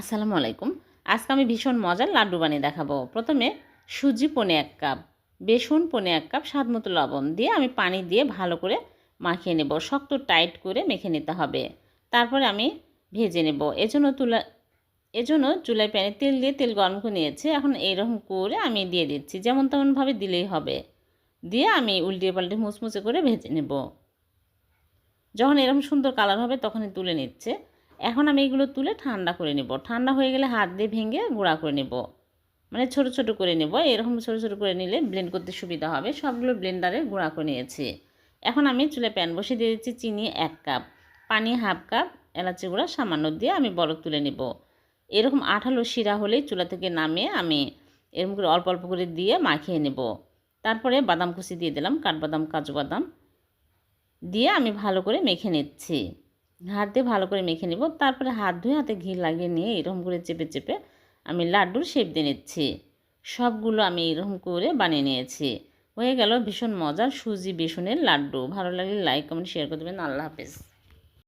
আসসালামু আলাইকুম। আজকে আমি ভীষণ মজার লাড্ডু বানিয়ে দেখাবো। প্রথমে সুজি পৌনে ১ কাপ, বেসন পৌনে ১ কাপ, স্বাদমতো লবণ দিয়ে আমি পানি দিয়ে ভালো করে মাখিয়ে নেব। শক্ত টাইট করে মেখে নিতে হবে। তারপরে আমি ভেজে নেব। এজন্য চুলায় প্যানে তেল দিয়ে তেল গরম করে নিয়েছি। এখন এইরকম করে আমি দিয়ে দিচ্ছি। যেমন তেমনভাবে দিলেই হবে। দিয়ে আমি উল্টিয়ে পাল্টে মুচমুচে করে ভেজে নেব। যখন এরকম সুন্দর কালার হবে তখনই তুলে নিচ্ছে। এখন আমি এগুলো তুলে ঠান্ডা করে নেব। ঠান্ডা হয়ে গেলে হাত দিয়ে ভেঙে গুঁড়া করে নেব, মানে ছোট ছোট করে নেব। এরকম ছোট ছোট করে নিলে ব্লেন্ড করতে সুবিধা হবে। সবগুলো ব্লেন্ডারে গুঁড়া করে নিয়েছি। এখন আমি চুলায় প্যান বসিয়ে দিয়ে দিচ্ছি চিনি ১ কাপ, পানি হাফ কাপ, এলাচি গুঁড়া সামান্য দিয়ে আমি বরফ তুলে নেব। এরকম আঠালো শিরা হলেই চুলা থেকে নামিয়ে আমি এরকম করে অল্প অল্প করে দিয়ে মাখিয়ে নেব। তারপরে বাদাম কুচি দিয়ে দিলাম, কাঠবাদাম, কাজু বাদাম দিয়ে আমি ভালো করে মেখে নিচ্ছি। হাত দিয়ে ভালো করে মেখে নেব। তারপরে হাত ধুয়ে হাতে ঘি লাগিয়ে নিয়ে এরকম করে চেপে চেপে আমি লাড্ডুর শেপ দিয়ে নিচ্ছি। সবগুলো আমি এরকম করে বানিয়ে নিয়েছি। হয়ে গেল ভীষণ মজার সুজি বেসনের লাড্ডু। ভালো লাগলে লাইক কমেন্ট শেয়ার করে দেবেন। আল্লাহ হাফেজ।